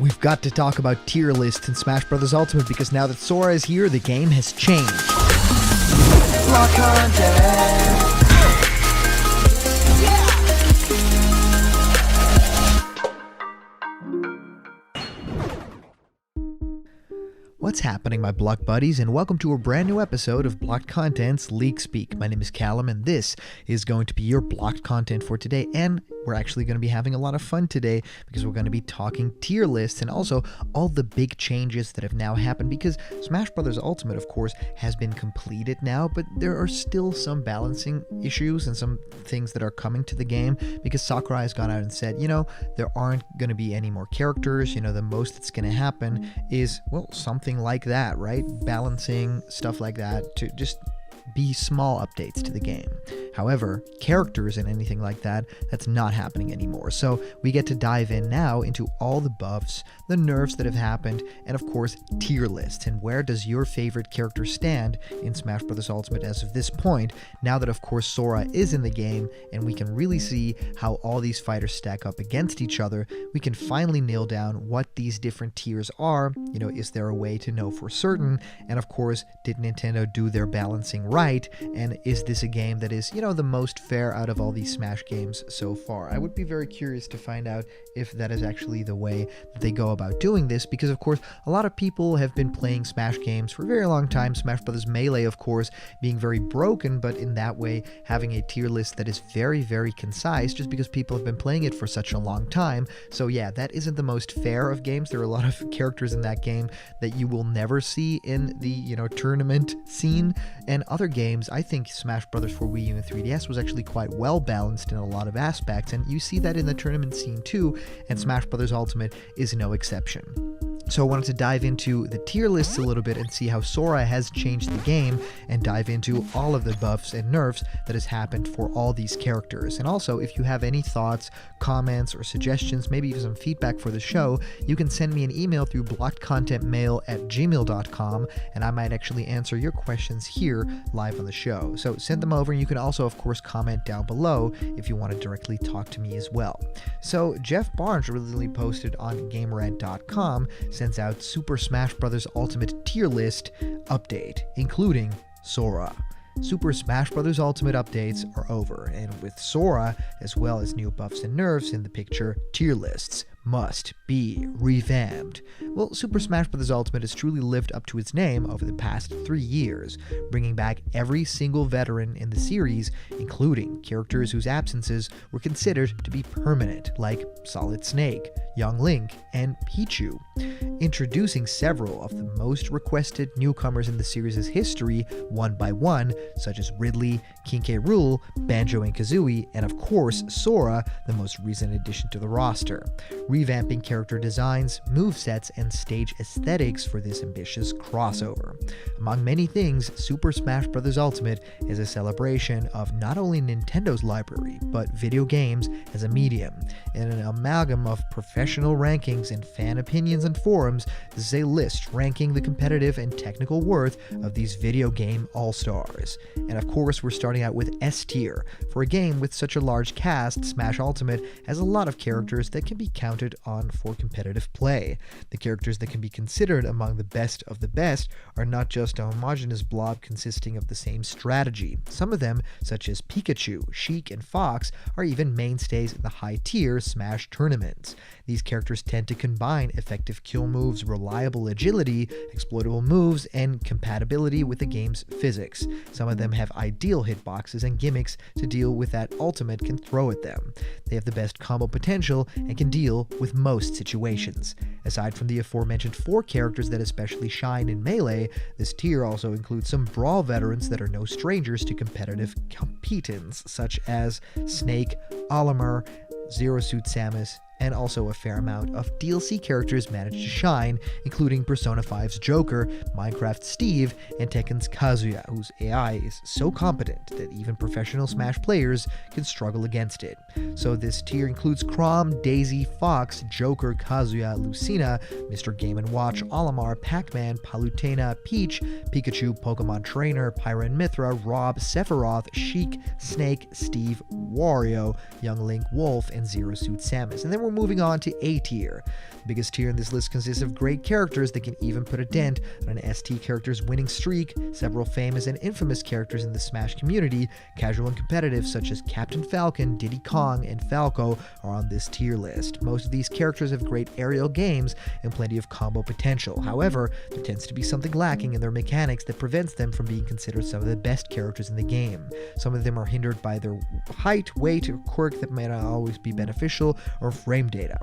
We've got to talk about tier lists in Smash Bros. Ultimate because now that Sora is here, the game has changed. Block content. What's happening, my Block buddies, and welcome to a brand new episode of Blocked Content's Leak Speak. My name is Callum, and this is going to be your blocked content for today, and we're actually going to be having a lot of fun today because we're going to be talking tier lists and also all the big changes that have now happened because Smash Bros. Ultimate, of course, has been completed now, but there are still some balancing issues and some things that are coming to the game because Sakurai has gone out and said, there aren't going to be any more characters. The most that's going to happen is, something like that, right? Balancing stuff like that to just be small updates to the game. However, characters and anything like that, that's not happening anymore. So we get to dive in now into all the buffs, the nerfs that have happened, and of course, tier lists. And where does your favorite character stand in Smash Bros. Ultimate as of this point, now that of course Sora is in the game and we can really see how all these fighters stack up against each other. We can finally nail down what these different tiers are. Is there a way to know for certain? And of course, did Nintendo do their balancing right? And is this a game that is, the most fair out of all these Smash games so far? I would be very curious to find out if that is actually the way that they go about doing this, because of course a lot of people have been playing Smash games for a very long time. Smash Bros. Melee, of course, being very broken, but in that way having a tier list that is very, very concise just because people have been playing it for such a long time. So yeah, that isn't the most fair of games. There are a lot of characters in that game that you will never see in the, tournament scene. And other games, I think Smash Bros. For Wii U and 3DS was actually quite well balanced in a lot of aspects, and you see that in the tournament scene too, and Smash Bros. Ultimate is no exception. So I wanted to dive into the tier lists a little bit and see how Sora has changed the game and dive into all of the buffs and nerfs that has happened for all these characters. And also, if you have any thoughts, comments, or suggestions, maybe even some feedback for the show, you can send me an email through blockedcontentmail@gmail.com, and I might actually answer your questions here live on the show. So send them over, and you can also, of course, comment down below if you want to directly talk to me as well. So Jeff Barnes recently posted on gamerant.com sends out Super Smash Bros. Ultimate tier list update, including Sora. Super Smash Bros. Ultimate updates are over, and with Sora, as well as new buffs and nerfs in the picture, tier lists must be revamped. Well, Super Smash Bros. Ultimate has truly lived up to its name over the past 3 years, bringing back every single veteran in the series, including characters whose absences were considered to be permanent, like Solid Snake, Young Link, and Pichu. Introducing several of the most requested newcomers in the series' history one by one, such as Ridley, King K. Rool, Banjo and Kazooie, and of course Sora, the most recent addition to the roster. Revamping character designs, movesets, and stage aesthetics for this ambitious crossover. Among many things, Super Smash Bros. Ultimate is a celebration of not only Nintendo's library, but video games as a medium. In an amalgam of professional rankings and fan opinions and forums, this is a list ranking the competitive and technical worth of these video game all-stars. And of course, we're starting out with S tier. For a game with such a large cast, Smash Ultimate has a lot of characters that can be counted on for competitive play. The characters that can be considered among the best of the best are not just a homogeneous blob consisting of the same strategy. Some of them, such as Pikachu, Sheik, and Fox, are even mainstays in the high-tier Smash tournaments. These characters tend to combine effective kill moves, reliable agility, exploitable moves, and compatibility with the game's physics. Some of them have ideal hitboxes and gimmicks to deal with that Ultimate can throw at them. They have the best combo potential and can deal with most situations. Aside from the aforementioned 4 characters that especially shine in Melee, this tier also includes some Brawl veterans that are no strangers to competitive competence, such as Snake, Olimar, Zero Suit Samus, and also a fair amount of DLC characters managed to shine, including Persona 5's Joker, Minecraft's Steve, and Tekken's Kazuya, whose AI is so competent that even professional Smash players can struggle against it. So this tier includes Chrom, Daisy, Fox, Joker, Kazuya, Lucina, Mr. Game & Watch, Olimar, Pac-Man, Palutena, Peach, Pikachu, Pokemon Trainer, Pyra and Mithra, Rob, Sephiroth, Sheik, Snake, Steve, Wario, Young Link, Wolf, and Zero Suit Samus. And then we're moving on to A tier. The biggest tier in this list consists of great characters that can even put a dent on an ST character's winning streak. Several famous and infamous characters in the Smash community, casual and competitive, such as Captain Falcon, Diddy Kong, and Falco, are on this tier list. Most of these characters have great aerial games and plenty of combo potential. However, there tends to be something lacking in their mechanics that prevents them from being considered some of the best characters in the game. Some of them are hindered by their height, weight, or quirk that may not always be beneficial, or frame data.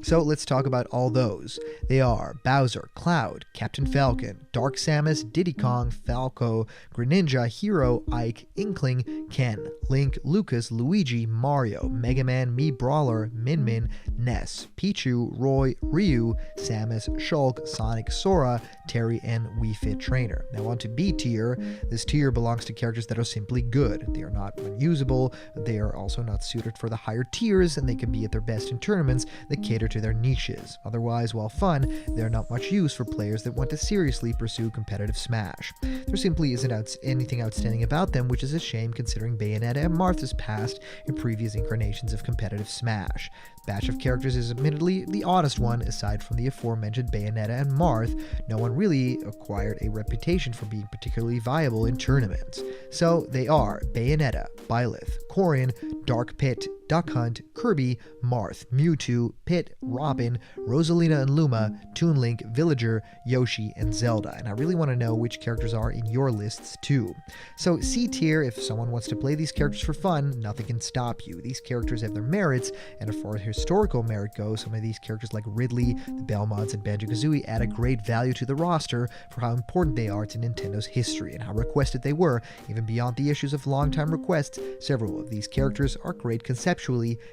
So let's talk about all those. They are Bowser, Cloud, Captain Falcon, Dark Samus, Diddy Kong, Falco, Greninja, Hero, Ike, Inkling, Ken, Link, Lucas, Luigi, Mario, Mega Man, Mii Brawler, Min Min, Ness, Pichu, Roy, Ryu, Samus, Shulk, Sonic, Sora, Terry, and Wii Fit Trainer. Now on to B tier. This tier belongs to characters that are simply good. They are not unusable, they are also not suited for the higher tiers, and they can be at their best in tournaments that cater to their niches. Otherwise, while fun, they're not much use for players that want to seriously pursue competitive Smash. There simply isn't anything outstanding about them, which is a shame considering Bayonetta and Martha's past in previous incarnations of competitive Smash. Batch of characters is admittedly the oddest one. Aside from the aforementioned Bayonetta and Marth, no one really acquired a reputation for being particularly viable in tournaments. So they are Bayonetta, Byleth, Corrin, Dark Pit, Duck Hunt, Kirby, Marth, Mewtwo, Pit, Robin, Rosalina and Luma, Toon Link, Villager, Yoshi, and Zelda. And I really want to know which characters are in your lists too. So C tier, if someone wants to play these characters for fun, nothing can stop you. These characters have their merits, and as far as historical merit goes, some of these characters like Ridley, the Belmonts, and Banjo-Kazooie add a great value to the roster for how important they are to Nintendo's history and how requested they were. Even beyond the issues of long-time requests, several of these characters are great conceptually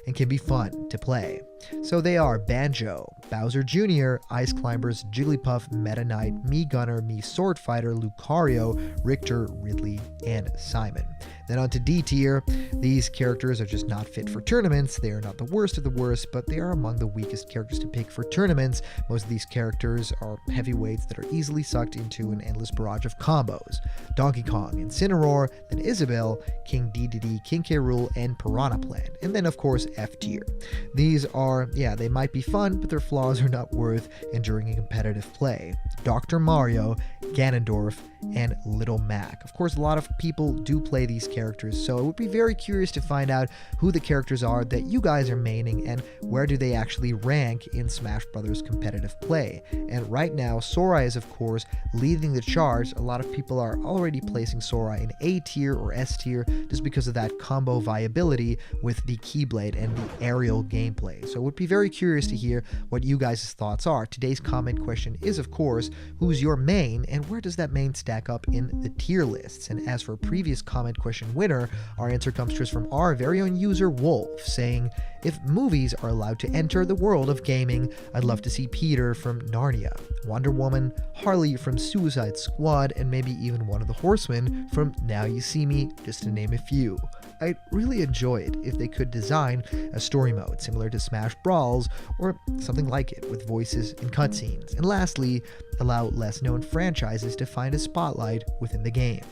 and can be fun to play. So they are Banjo, Bowser Jr., Ice Climbers, Jigglypuff, Meta Knight, Mii Gunner, Mii Sword Fighter, Lucario, Richter, Ridley, and Simon. Then on to D tier. These characters are just not fit for tournaments. They are not the worst of the worst, but they are among the weakest characters to pick for tournaments. Most of these characters are heavyweights that are easily sucked into an endless barrage of combos. Donkey Kong, Incineroar, then Isabelle, King Dedede, King K. Rool, and Piranha Plant. And then of course F tier. These are, they might be fun, but their flaws are not worth enduring in competitive play. Dr. Mario, Ganondorf, and Little Mac. Of course, a lot of people do play these characters, so I would be very curious to find out who the characters are that you guys are maining and where do they actually rank in Smash Bros. Competitive play. And right now, Sora is of course leading the charge. A lot of people are already placing Sora in A tier or S tier just because of that combo viability with the Keyblade and the aerial gameplay. So I would be very curious to hear what you guys' thoughts are. Today's comment question is of course, who's your main and where does that main stack up in the tier lists? And as for previous comment question winner, our answer comes to us from our very own user Wolf, saying, if movies are allowed to enter the world of gaming, I'd love to see Peter from Narnia, Wonder Woman, Harley from Suicide Squad, and maybe even one of the Horsemen from Now You See Me, just to name a few. I'd really enjoy it if they could design a story mode similar to Smash Brawls or something like it with voices and cutscenes. And lastly, allow less known franchises to find a spotlight within the game.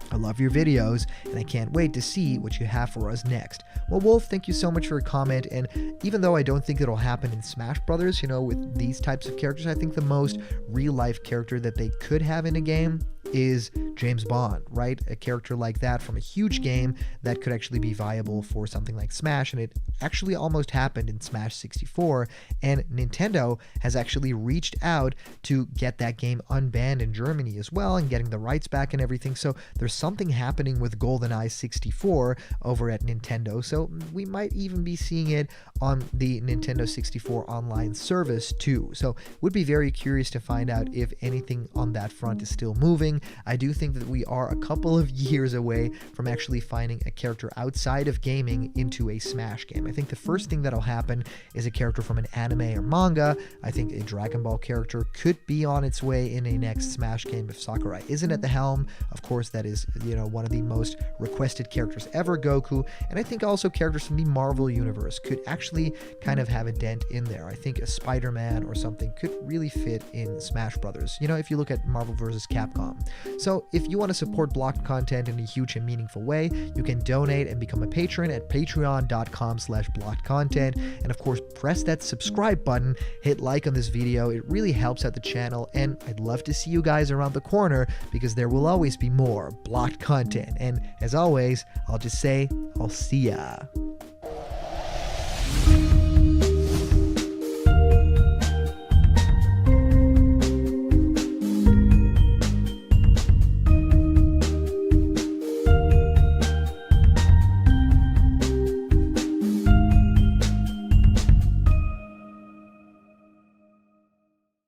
I love your videos, and I can't wait to see what you have for us next. Well, Wolf, thank you so much for your comment, and even though I don't think it'll happen in Smash Brothers, with these types of characters, I think the most real-life character that they could have in a game is James Bond, right? A character like that from a huge game that could actually be viable for something like Smash, and it actually almost happened in Smash 64, and Nintendo has actually reached out to get that game unbanned in Germany as well, and getting the rights back and everything. So there's something happening with GoldenEye 64 over at Nintendo, so we might even be seeing it on the Nintendo 64 online service too. So would be very curious to find out if anything on that front is still moving. I do think that we are a couple of years away from actually finding a character outside of gaming into a Smash game. I think the first thing that'll happen is a character from an anime or manga. I think a Dragon Ball character could be on its way in a next Smash game if Sakurai isn't at the helm. Of course, that is, one of the most requested characters ever, Goku. And I think also characters from the Marvel universe could actually kind of have a dent in there. I think a Spider-Man or something could really fit in Smash Brothers. If you look at Marvel vs. Capcom. So if you want to support blocked content in a huge and meaningful way, you can donate and become a patron at patreon.com/blockedcontent. And of course, press that subscribe button, hit like on this video. It really helps out the channel, and I'd love to see you guys around the corner because there will always be more blocked content. And as always, I'll just say, I'll see ya.